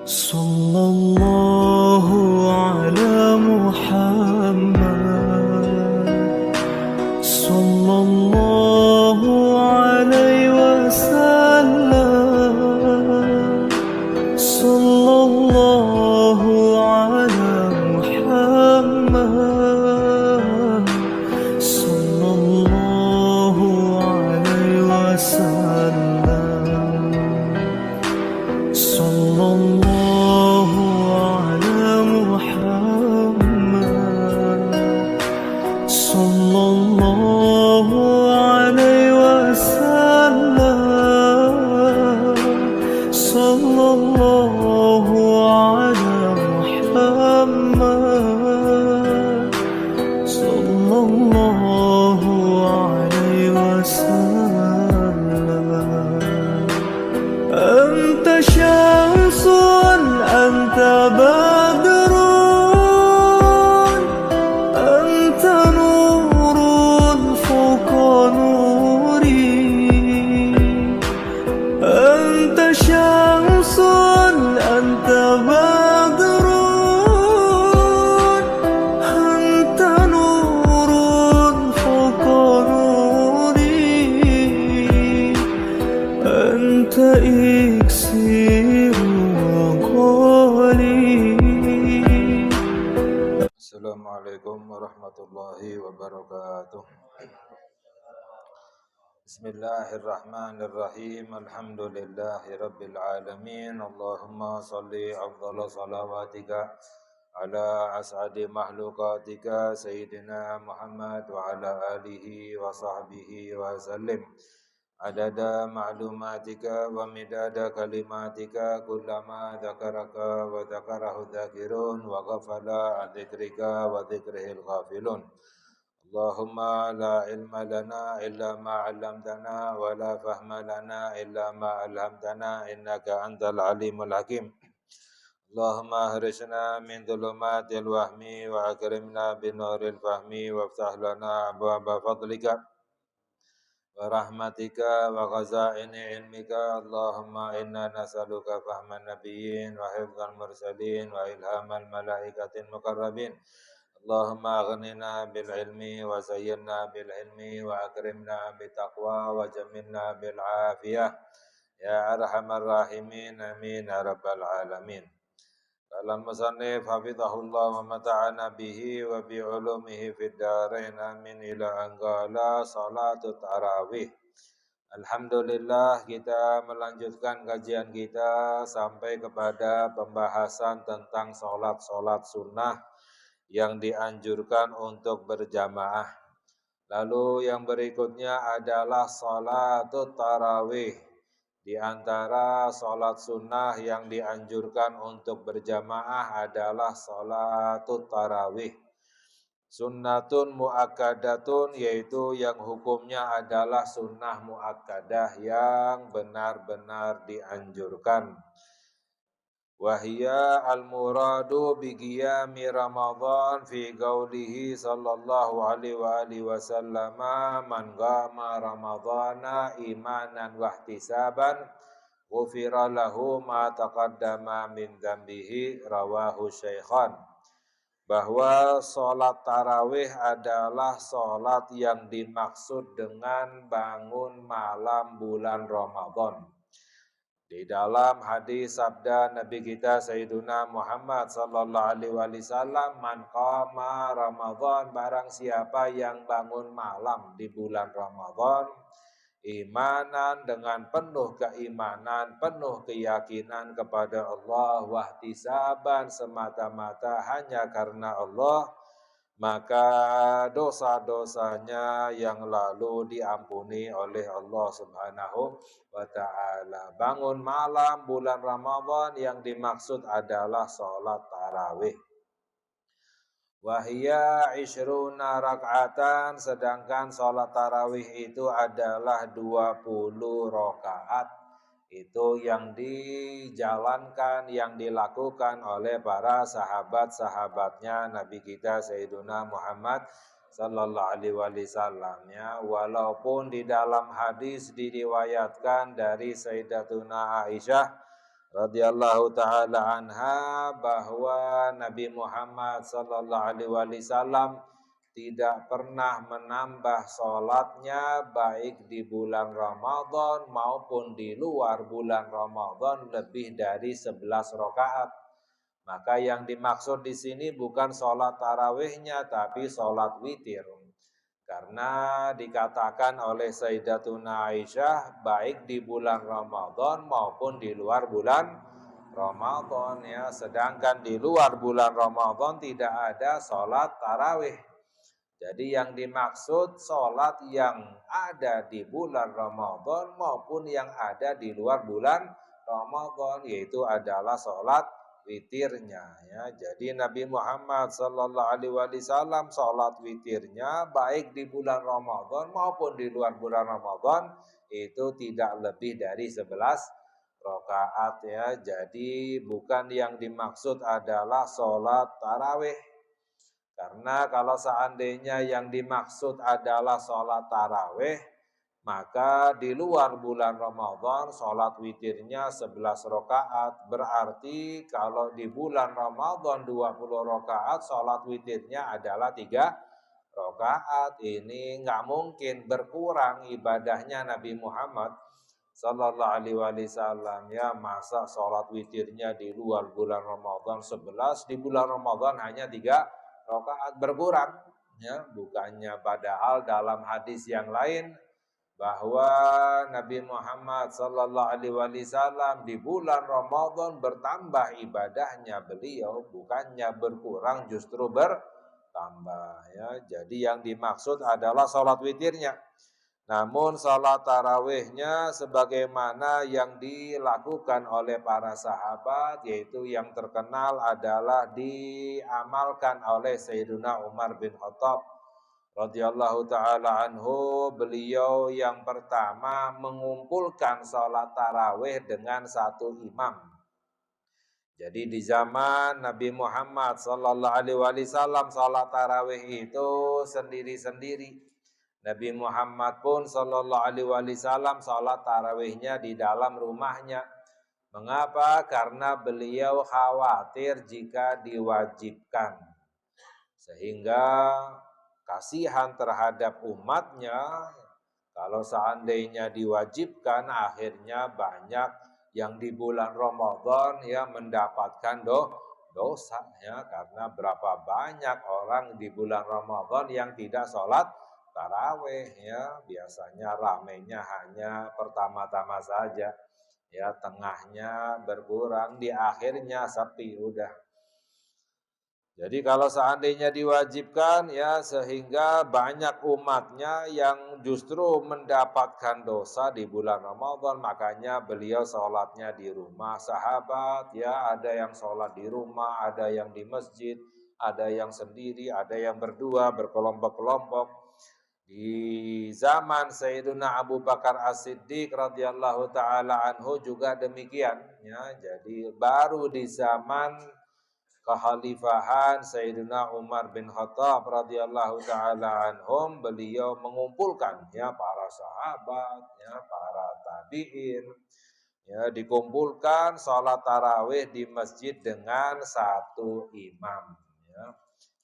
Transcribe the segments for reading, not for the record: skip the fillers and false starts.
صلى الله على محمد صلى الله عليه وسلم صلى الله على محمد صلى الله عليه وسلم صلى الله على محمد صلى الله عليه وسلم صلى الله على محمد صلى الله عليه وسلم أنت شمس أنت بدر أنت نور فوق نوري أنت شمس أنت بدر أنت نور فوق نوري أنت إكسير وقولي. Assalamualaikum warahmatullahi wabarakatuh. Bismillahirrahmanirrahim. Alhamdulillahi rabbil alamin. Allahumma salli afdhala salawatika ala as'adi makhlukatika Sayyidina Muhammad wa ala alihi wa sahbihi wa sallim. Adada ma'lumatika wa midada kalimatika kullama dzakaraka wa dzakarahu dzakirun wa ghafala an dzikrika wa dzikrihil ghafilun. Allahumma la ilma lana illa ma 'allamtana wa la fahma lana illa ma 'allamtana innaka antal alimul hakim. Allahumma ahrisna min dhulumatil wahmi wa akrimna binuril fahmi waftah lana abwaaba fadlika wa rahmatika wa khazaini ilmika. Allahumma inna nas'aluka fahman nabiyyin wa hifdzal mursalin wa ilhamal malaikatil muqarrabin. Allahumma aghnina bil ilmi wa zayyinna bil ilmi wa akrimna bit taqwa wa jamilna bil afiyah ya arhamar rahimin amin ya rabbal alamin. Qala al-musannif hafizahullah wa mata'ana bihi wa bi ulumihi fid dharain amin ila anqala salatut tarawih. Alhamdulillah, kita melanjutkan kajian kita sampai kepada pembahasan tentang salat-salat sunnah yang dianjurkan untuk berjamaah. Lalu yang berikutnya adalah salatut tarawih. Di antara salat sunnah yang dianjurkan untuk berjamaah adalah salatut tarawih. Sunnatun muakkadatun, yaitu yang hukumnya adalah sunnah muakkadah yang benar-benar dianjurkan. Wahia al-muradu bi qiyami Ramadan fi qaulihi sallallahu alaihi wa alihi wasallam man qama ramadhana imanan wa ihtisaban ghufira lahu ma taqaddama min dzambihi rawahu syaikhan. Bahwa salat tarawih adalah salat yang dimaksud dengan bangun malam bulan Ramadan. Di dalam hadis sabda Nabi kita Sayyiduna Muhammad sallallahu alaihi wasallam, man qama Ramadan, barang siapa yang bangun malam di bulan Ramadan, imanan, dengan penuh keimanan, penuh keyakinan kepada Allah, wahtisaban, semata-mata hanya karena Allah, maka dosa-dosanya yang lalu diampuni oleh Allah Subhanahu wa ta'ala. Bangun malam bulan Ramadan yang dimaksud adalah sholat tarawih. Wahia ishruna rak'atan, sedangkan sholat tarawih itu adalah 20 rakaat. Itu yang dijalankan, yang dilakukan oleh para sahabat-sahabatnya Nabi kita Sayyiduna Muhammad sallallahu alaihi wasallam, ya. Walaupun di dalam hadis diriwayatkan dari Sayyidatuna Aisyah radhiyallahu taala anha bahwa Nabi Muhammad sallallahu alaihi wasallam tidak pernah menambah sholatnya baik di bulan Ramadan maupun di luar bulan Ramadan lebih dari 11 rakaat. Maka yang dimaksud di sini bukan sholat tarawihnya tapi sholat witir. Karena dikatakan oleh Sayyidatuna Aisyah baik di bulan Ramadan maupun di luar bulan Ramadan ya. Sedangkan di luar bulan Ramadan tidak ada sholat tarawih. Jadi yang dimaksud sholat yang ada di bulan Ramadan maupun yang ada di luar bulan Ramadan yaitu adalah sholat witirnya ya. Jadi Nabi Muhammad sallallahu alaihi wasallam sholat witirnya baik di bulan Ramadan maupun di luar bulan Ramadan itu tidak lebih dari 11 rakaat ya. Jadi bukan yang dimaksud adalah sholat tarawih. Karena kalau seandainya yang dimaksud adalah sholat tarawih, maka di luar bulan Ramadan sholat witirnya 11 rakaat. Berarti kalau di bulan Ramadan 20 rakaat, sholat witirnya adalah 3 rakaat. Ini nggak mungkin berkurang ibadahnya Nabi Muhammad sallallahu alaihi wasallam ya. Masa sholat witirnya di luar bulan Ramadan 11, di bulan Ramadan hanya 3 rakaat, berkurang ya. Bukannya padahal dalam hadis yang lain bahwa Nabi Muhammad sallallahu alaihi wasallam di bulan Ramadan bertambah ibadahnya beliau, bukannya berkurang justru bertambah ya. Jadi yang dimaksud adalah sholat witirnya. Namun salat tarawihnya sebagaimana yang dilakukan oleh para sahabat, yaitu yang terkenal adalah diamalkan oleh Sayyidina Umar bin Khattab radhiyallahu taala anhu. Beliau yang pertama mengumpulkan salat tarawih dengan satu imam. Jadi di zaman Nabi Muhammad sallallahu alaihi wasallam salat tarawih itu sendiri-sendiri. Nabi Muhammad pun sallallahu alaihi wasallam salat tarawihnya di dalam rumahnya. Mengapa? Karena beliau khawatir jika diwajibkan. Sehingga kasihan terhadap umatnya, kalau seandainya diwajibkan akhirnya banyak yang di bulan Ramadan ya mendapatkan dosa ya. Karena berapa banyak orang di bulan Ramadan yang tidak sholat tarawih ya. Biasanya ramenya hanya pertama-tama saja ya, tengahnya berkurang, di akhirnya sepi udah. Jadi kalau seandainya diwajibkan ya, sehingga banyak umatnya yang justru mendapatkan dosa di bulan Ramadan. Makanya beliau sholatnya di rumah. Sahabat ya, ada yang sholat di rumah, ada yang di masjid, ada yang sendiri, ada yang berdua, berkelompok-kelompok. Di zaman Sayyidina Abu Bakar As-Siddiq radhiyallahu taala anhu juga demikian ya. Jadi baru di zaman kekhalifahan Sayyidina Umar bin Khattab radhiyallahu taala anhum, beliau mengumpulkan ya para sahabat ya, para tabi'in ya, dikumpulkan salat tarawih di masjid dengan satu imam ya.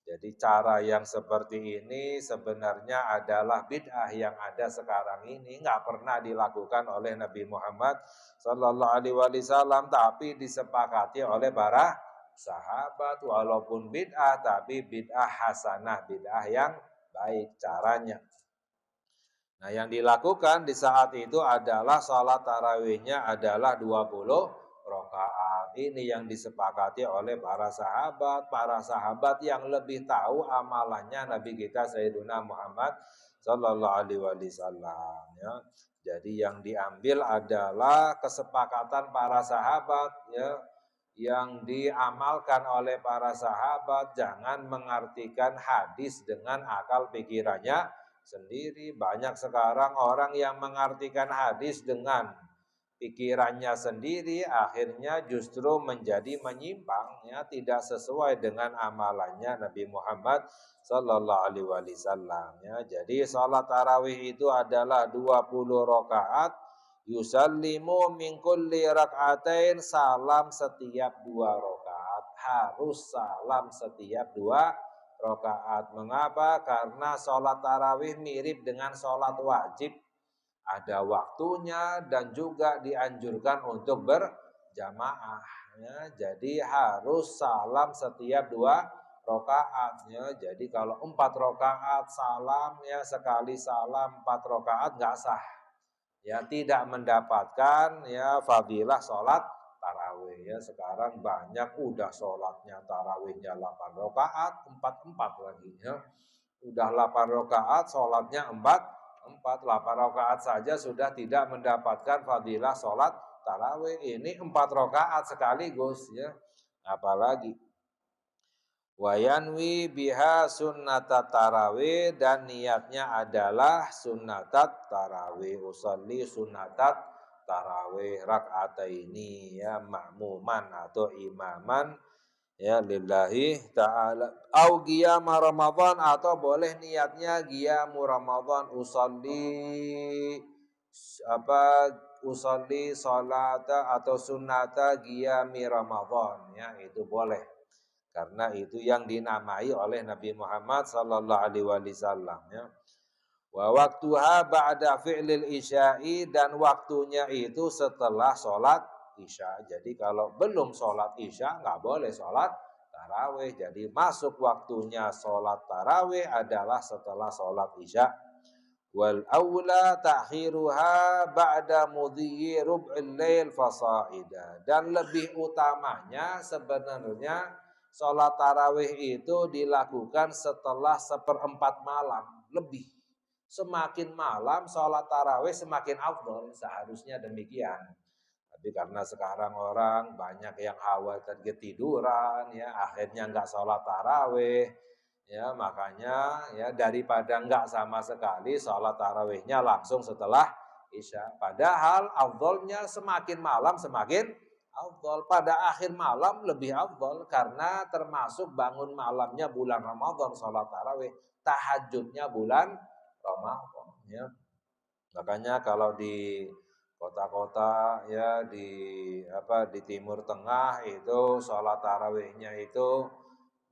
Jadi cara yang seperti ini sebenarnya adalah bid'ah yang ada sekarang ini, nggak pernah dilakukan oleh Nabi Muhammad sallallahu alaihi wasallam, tapi disepakati oleh para sahabat. Walaupun bid'ah tapi bid'ah hasanah, bid'ah yang baik caranya. Nah, yang dilakukan di saat itu adalah salat tarawihnya adalah 20 rakaat. Ini yang disepakati oleh para sahabat yang lebih tahu amalannya Nabi kita Sayyidina Muhammad sallallahu alaihi wasallam ya. Jadi yang diambil adalah kesepakatan para sahabat ya, yang diamalkan oleh para sahabat. Jangan mengartikan hadis dengan akal pikirannya sendiri. Banyak sekarang orang yang mengartikan hadis dengan pikirannya sendiri, akhirnya justru menjadi menyimpang ya, tidak sesuai dengan amalannya Nabi Muhammad sallallahu alaihi wasallam ya. Jadi salat tarawih itu adalah 20 rakaat Yusallimu min kulli rak'atain, salam setiap 2 rakaat. Harus salam setiap 2 rakaat. Mengapa? Karena sholat tarawih mirip dengan sholat wajib. Ada waktunya dan juga dianjurkan untuk berjamaah. Ya, jadi harus salam setiap 2 rakaat. Ya, jadi kalau 4 rakaat salam, ya sekali salam 4 rakaat nggak sah. Ya, tidak mendapatkan ya fadilah sholat tarawih. Ya, sekarang banyak udah sholatnya tarawihnya 8 rakaat, 4 lagi. Ya. Udah 8 rakaat, sholatnya 4, 8 rakaat saja sudah tidak mendapatkan fadilah sholat tarawih. Ini 4 rakaat sekaligus, ya. Apalagi wayanwi biha sunnatat tarawih, dan niatnya adalah sunnatat tarawih. Usolli sunnatat tarawih rak'ataini, ya ma'muman atau imaman, ya lillahi ta'ala. Au qiyama Ramadan, atau boleh niatnya qiyamu Ramadan. Usolli salata atau sunnata qiyami Ramadan, ya itu boleh. Karena itu yang dinamai oleh Nabi Muhammad sallallahu alaihi wasallam, ya. Wa waktuha ba'da fi'lil isya'i, dan waktunya itu setelah sholat isya. Jadi kalau belum sholat isya nggak boleh sholat tarawih. Jadi masuk waktunya sholat tarawih adalah setelah sholat isya. Wal aula ta'khiruha ba'da mudhi'i rub'il lail fasa'ida, dan lebih utamanya sebenarnya sholat tarawih itu dilakukan setelah 1/4 malam lebih. Semakin malam sholat tarawih semakin afdol, seharusnya demikian. Tapi karena sekarang orang banyak yang khawatir ketiduran, ya akhirnya nggak sholat tarawih, ya makanya ya daripada nggak sama sekali, sholat tarawihnya langsung setelah isya. Padahal afdolnya semakin malam semakin afdol. Pada akhir malam lebih afdol, karena termasuk bangun malamnya bulan Ramadan sholat tarawih, tahajudnya bulan Ramadan, ya. Makanya kalau di kota-kota, ya di Timur Tengah itu sholat tarawihnya itu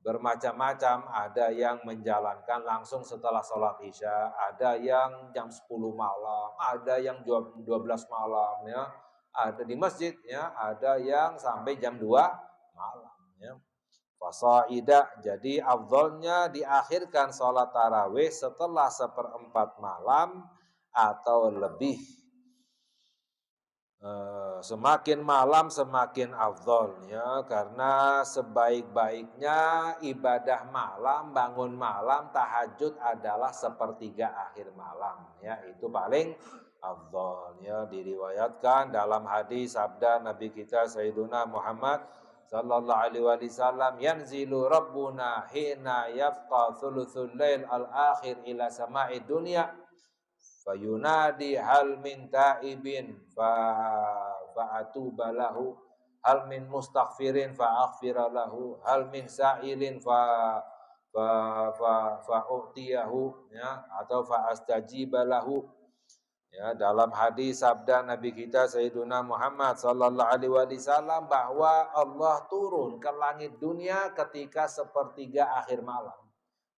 bermacam-macam. Ada yang menjalankan langsung setelah sholat isya, ada yang jam 10 malam, ada yang jam 12 malam, ya. Ada di masjid, ya, ada yang sampai jam 2 malam, ya. Fasaidah, jadi afdolnya diakhirkan sholat tarawih setelah 1/4 malam atau lebih. Semakin malam semakin afdol, ya, karena sebaik-baiknya ibadah malam, bangun malam, tahajud adalah 1/3 akhir malam, ya itu paling afdol, ya. Diriwayatkan dalam hadis sabda Nabi kita Sayyiduna Muhammad sallallahu alaihi wasallam, yanzilu rabbuna hina yafqa thuluthul lail al-akhir ila sama'i dunya fayunadi hal min taibin fa'atuba lahu, hal min mustaghfirin fa'aghfira lahu, hal min sa'ilin fa'utiyahu, ya, atau fa'astajiba lahu. Ya, dalam hadis sabda Nabi kita Sayyiduna Muhammad sallallahu alaihi wasallam bahwa Allah turun ke langit dunia ketika 1/3 akhir malam.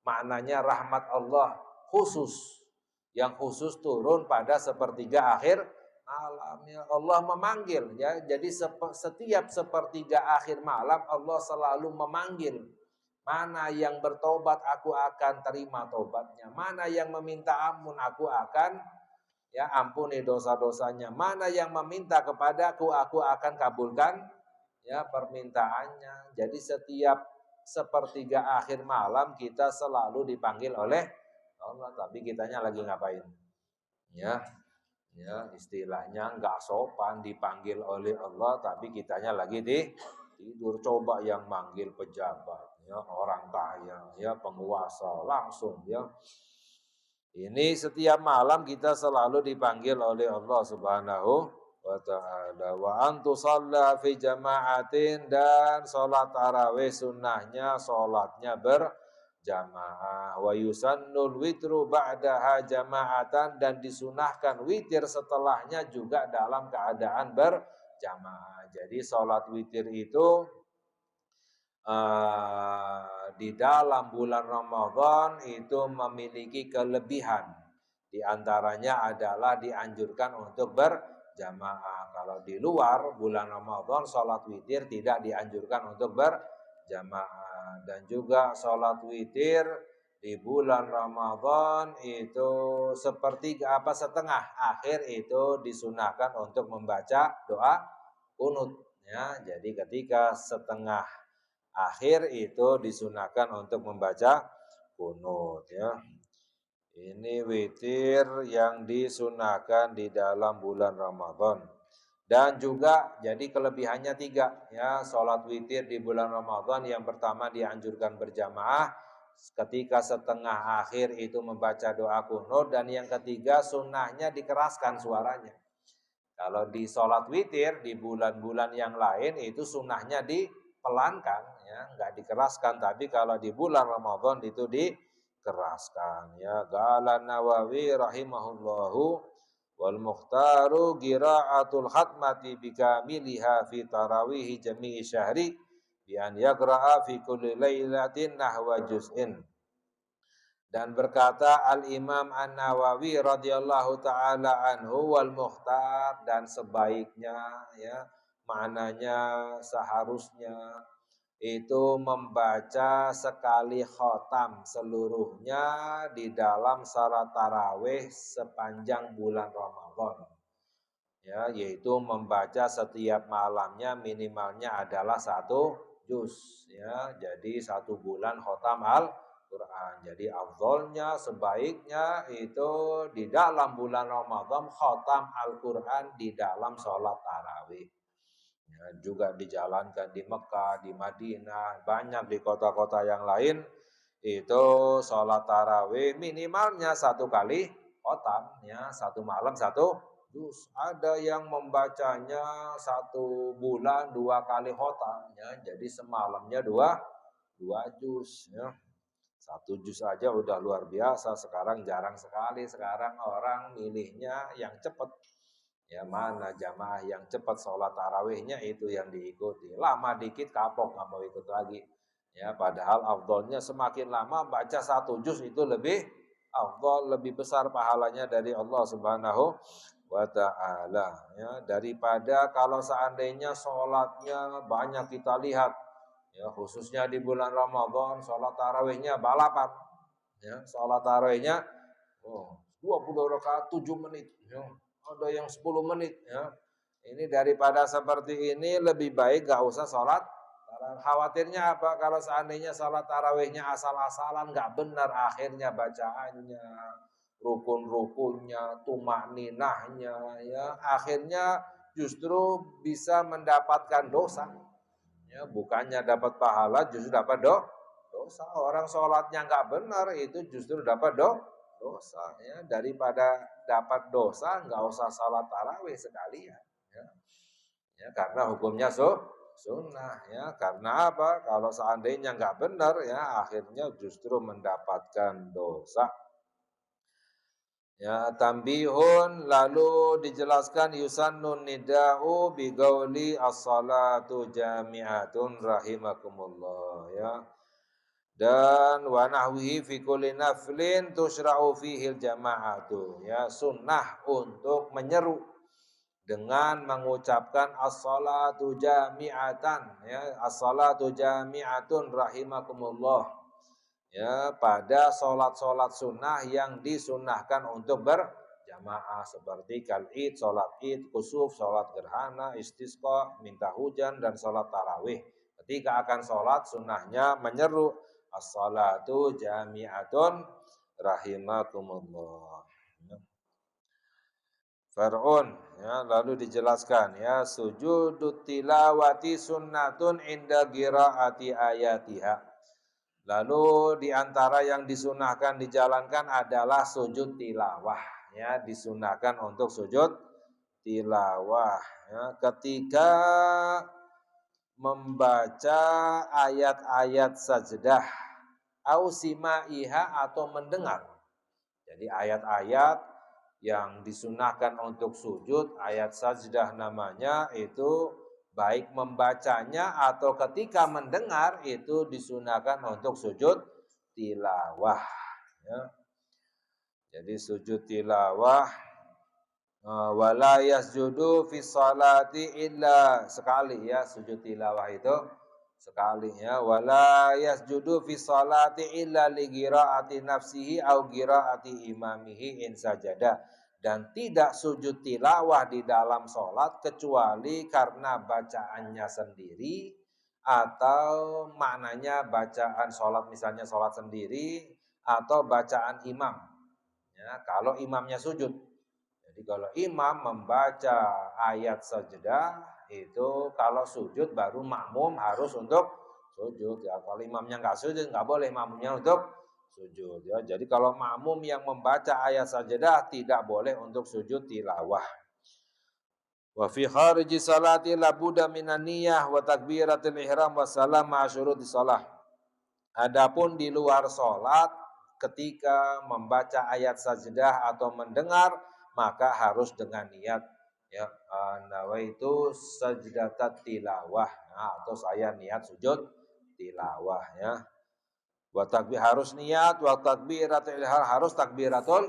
Maknanya rahmat Allah khusus, yang khusus turun pada 1/3 akhir malam, ya. Allah memanggil, ya. Jadi setiap 1/3 akhir malam Allah selalu memanggil. Mana yang bertobat aku akan terima tobatnya. Mana yang meminta ampun aku akan, ya, ampuni dosa-dosanya. Mana yang meminta kepadaku aku akan kabulkan, ya, permintaannya. Jadi setiap 1/3 akhir malam kita selalu dipanggil oleh Allah, tapi kitanya lagi ngapain? Ya, istilahnya nggak sopan, dipanggil oleh Allah, tapi kitanya lagi tidur. Coba yang manggil pejabat, ya, orang kaya, ya, penguasa langsung, ya. Ini setiap malam kita selalu dipanggil oleh Allah Subhanahu wa ta'ala. Wa antu shalla fi jama'atin, dan sholat tarawih sunnahnya sholatnya jamaah. Wa yusannul witru ba'daha jama'atan, dan disunahkan witir setelahnya juga dalam keadaan berjamaah. Jadi sholat witir itu di dalam bulan Ramadan itu memiliki kelebihan. Di antaranya adalah dianjurkan untuk berjamaah. Kalau di luar bulan Ramadan sholat witir tidak dianjurkan untuk berjamaah. Dan juga sholat witir di bulan Ramadan itu setengah akhir itu disunahkan untuk membaca doa kunut. Ya, jadi ketika setengah akhir itu disunahkan untuk membaca kunut, ya. Ini witir yang disunahkan di dalam bulan Ramadan. Dan juga jadi kelebihannya 3, ya. Sholat witir di bulan Ramadan yang pertama dianjurkan berjamaah, ketika setengah akhir itu membaca doa kunut, dan yang ketiga sunnahnya dikeraskan suaranya. Kalau di sholat witir di bulan-bulan yang lain itu sunnahnya dipelankan, ya, nggak dikeraskan. Tapi kalau di bulan Ramadan itu dikeraskan, ya. Qala Nawawi rahimahullahu wal mukhtaru qira'atul khatmati bikamiliha fi tarawih jami'i syahri bi an yaqra'a fi kulli lailatin nahwa juz'in. Dan berkata Al-Imam An-Nawawi radhiyallahu taala anhu, wal mukhtar, dan sebaiknya, ya, maknanya seharusnya itu membaca sekali khotam seluruhnya di dalam salat tarawih sepanjang bulan Ramadan. Ya, yaitu membaca setiap malamnya minimalnya adalah 1 juz, ya. Jadi 1 bulan khotam Al-Quran. Jadi afdolnya, sebaiknya itu di dalam bulan Ramadan khotam Al-Quran di dalam sholat tarawih. Ya, juga dijalankan di Mekah, di Madinah, banyak di kota-kota yang lain itu sholat tarawih minimalnya 1 kali khotam, ya, 1 malam 1 juz. Ada yang membacanya 1 bulan 2 kali khotam, ya. Jadi semalamnya 2 juz, ya. 1 juz aja udah luar biasa. Sekarang jarang sekali, sekarang orang milihnya yang cepat. Ya, mana jamaah yang cepat sholat tarawihnya itu yang diikuti. Lama dikit kapok, nggak mau ikut lagi. Ya, padahal afdolnya semakin lama baca 1 juz itu lebih afdol, lebih besar pahalanya dari Allah Subhanahu wa ta'ala, ya, daripada kalau seandainya sholatnya banyak kita lihat, ya, khususnya di bulan Ramadan sholat tarawihnya balapan, ya, sholat tarawihnya 20 rakaat 7 menit, ya. Ada yang 10 menit, ya. Ini daripada seperti ini lebih baik gak usah sholat. Khawatirnya apa? Kalau seandainya sholat tarawihnya asal-asalan, gak benar akhirnya bacaannya, rukun-rukunnya, tumakninahnya, ya, akhirnya justru bisa mendapatkan dosa. Ya, bukannya dapat pahala, justru dapat dosa. Orang sholatnya nggak benar itu justru dapat dosa. Ya, daripada dapat dosa nggak usah sholat tarawih sekalian. Ya, ya, karena hukumnya sunnah, ya. Karena apa? Kalau seandainya nggak benar, ya, akhirnya justru mendapatkan dosa. Ya, tambihun, lalu dijelaskan yusannun nida'u bigauli as-salatu jami'atun rahimakumullah, ya. Dan wa nahwihi fi kulli naflin tusyra'u fihil jama'atu, ya, sunnah untuk menyeru dengan mengucapkan as-salatu jami'atan, ya, as-salatu jami'atun rahimakumullah. Ya, pada sholat-sholat sunnah yang disunnahkan untuk berjamaah seperti kal-id, sholat id, kusuf, sholat gerhana, istisqa, minta hujan, dan sholat tarawih. Ketika akan sholat sunnahnya menyeru as-salatu jami'atun rahimakumullah. Far'un, ya, lalu dijelaskan, ya, sujudut tilawati sunnatun inda qiraati ayatiha. Lalu diantara yang disunahkan dijalankan adalah sujud tilawah, ya, disunahkan untuk sujud tilawah, ya, ketika membaca ayat-ayat sajdah au simaiha atau mendengar. Jadi ayat-ayat yang disunahkan untuk sujud, ayat sajdah namanya, itu baik membacanya atau ketika mendengar itu disunahkan untuk sujud tilawah. Ya. Jadi sujud tilawah wala yasjudu fi sholati illa, sekali ya sujud tilawah itu sekali ya, wala yasjudu fi sholati illa li qiraati nafsihi au qiraati imamihi in sajada, dan tidak sujud tilawah di dalam sholat kecuali karena bacaannya sendiri atau maknanya bacaan sholat, misalnya sholat sendiri atau bacaan imam ya, kalau imamnya sujud. Jadi kalau imam membaca ayat sajdah itu, kalau sujud baru makmum harus untuk sujud ya. Kalau imamnya nggak sujud, nggak boleh makmumnya untuk sujud ya. Jadi kalau makmum yang membaca ayat sajdah tidak boleh untuk sujud tilawah. Wa fi khariji salati la budda minan niyyah wa takbiratul ihram wa salam ma syurutis shalah. Adapun di luar salat ketika membaca ayat sajdah atau mendengar, maka harus dengan niat ya, nawaitu sajdatat tilawah, atau saya niat sujud tilawah ya. Wa takbir harus niat, wa takbiratul ihram harus takbiratul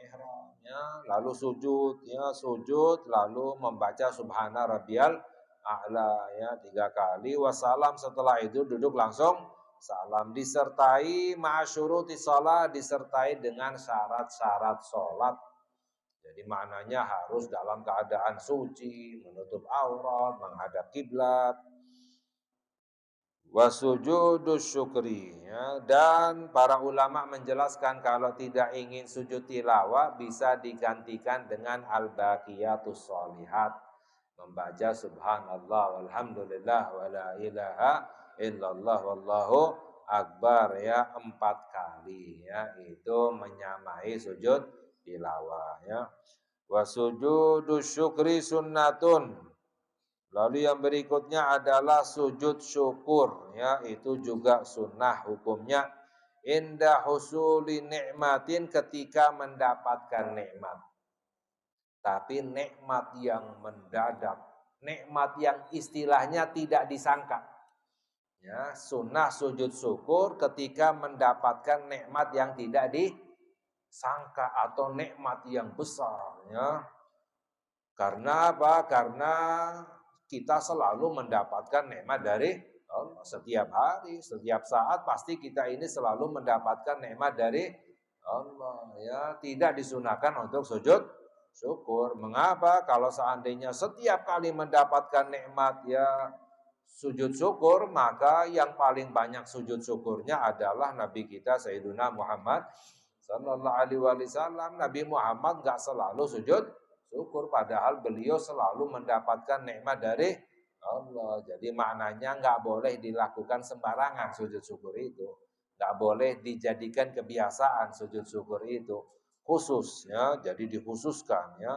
ihram ya, lalu sujud ya, sujud lalu membaca subhana rabbiyal a'la ya 3 kali, wassalam setelah itu duduk langsung salam, disertai ma'asyuruti shalah, disertai dengan syarat-syarat salat. Jadi maknanya harus dalam keadaan suci, menutup aurat, menghadap kiblat. Wasujudus syukri ya, dan para ulama menjelaskan kalau tidak ingin sujud tilawah bisa digantikan dengan al-baqiyatus sholihat, membaca subhanallah walhamdulillah wala ilaha illallah wallahu akbar ya 4 kali ya, itu menyamai sujud tilawah ya. Wasujudus syukri sunnatun. Lalu yang berikutnya adalah sujud syukur ya, itu juga sunnah hukumnya. Inda husuli nikmatin, ketika mendapatkan nikmat. Tapi nikmat yang mendadak, nikmat yang istilahnya tidak disangka. Ya, sunnah sujud syukur ketika mendapatkan nikmat yang tidak disangka atau nikmat yang besar ya. Karena apa? Karena kita selalu mendapatkan nikmat dari Allah. Setiap hari, setiap saat pasti kita ini selalu mendapatkan nikmat dari Allah ya. Tidak disunahkan untuk sujud syukur. Mengapa? Kalau seandainya setiap kali mendapatkan nikmat ya sujud syukur, maka yang paling banyak sujud syukurnya adalah Nabi kita Sayyiduna Muhammad sallallahu alaihi wasallam. Nabi Muhammad enggak selalu sujud syukur, padahal beliau selalu mendapatkan nikmat dari Allah. Jadi maknanya enggak boleh dilakukan sembarangan sujud syukur itu. Enggak boleh dijadikan kebiasaan sujud syukur itu. Khusus ya, jadi dikhususkan ya.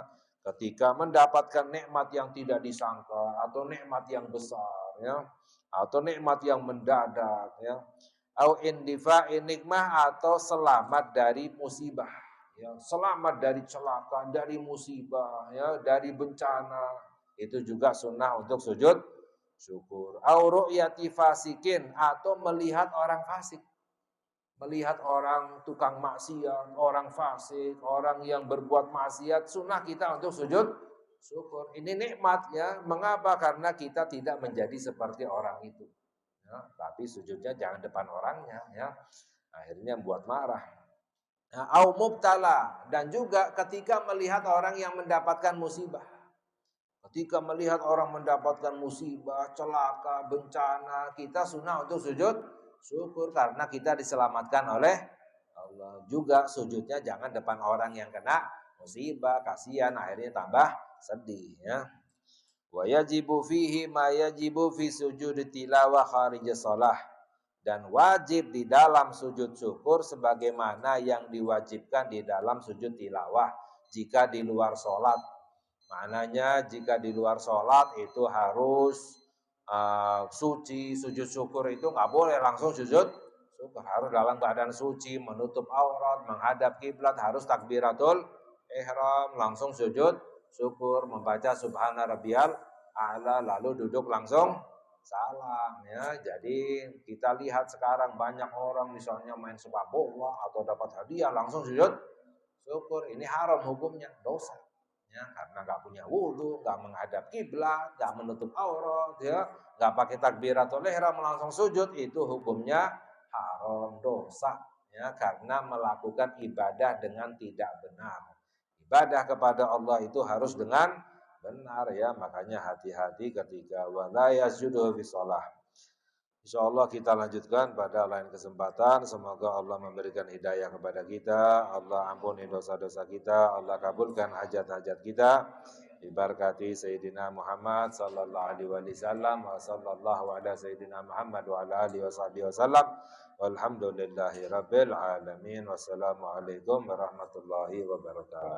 Ketika mendapatkan nikmat yang tidak disangka atau nikmat yang besar ya, atau nikmat yang mendadak ya, au indifa'in nikmah, atau selamat dari musibah ya, selamat dari celaka, dari musibah ya, dari bencana, itu juga sunnah untuk sujud syukur. Au ru'yati fasikin, atau melihat orang fasik, melihat orang tukang maksiat, orang fasik, orang yang berbuat maksiat, sunnah kita untuk sujud syukur. Ini nikmat ya. Mengapa? Karena kita tidak menjadi seperti orang itu. Ya, tapi sujudnya jangan depan orangnya ya. Akhirnya buat marah. Nah, au mubtala, dan juga ketika melihat orang yang mendapatkan musibah. Ketika melihat orang mendapatkan musibah, celaka, bencana, kita sunnah untuk sujud syukur karena kita diselamatkan oleh Allah. Juga sujudnya jangan depan orang yang kena musibah, kasihan, akhirnya tambah sedih ya. Wa yajibu fihi ma yajibu fi sujud tilawah kharij shalah, dan wajib di dalam sujud syukur sebagaimana yang diwajibkan di dalam sujud tilawah jika di luar sholat. Maknanya jika di luar sholat itu harus suci, sujud syukur itu nggak boleh langsung sujud syukur. Harus dalam keadaan suci, menutup aurat, menghadap kiblat, harus takbiratul ihram, langsung sujud syukur, membaca subhana rabbiyal a'la, lalu duduk langsung salam ya. Jadi kita lihat sekarang banyak orang misalnya main sepak bola atau dapat hadiah langsung sujud syukur. Ini haram hukumnya, dosa. Ya, karena nggak punya wudhu, nggak menghadap kiblat, nggak menutup aurat, ya, nggak pakai takbiratul ihram langsung sujud, itu hukumnya haram, dosa. Ya, karena melakukan ibadah dengan tidak benar. Ibadah kepada Allah itu harus dengan benar ya, makanya hati-hati ketika wala yasjudu fi shalah. Insyaallah kita lanjutkan pada lain kesempatan. Semoga Allah memberikan hidayah kepada kita. Allah ampuni dosa-dosa kita. Allah kabulkan hajat-hajat kita. Diberkati Sayyidina Muhammad sallallahu alaihi wasallam wa sallallahu ala Sayyidina Muhammad wa ala alihi wasallam. Walhamdulillahi rabbil alamin. Wassalamualaikum warahmatullahi wabarakatuh.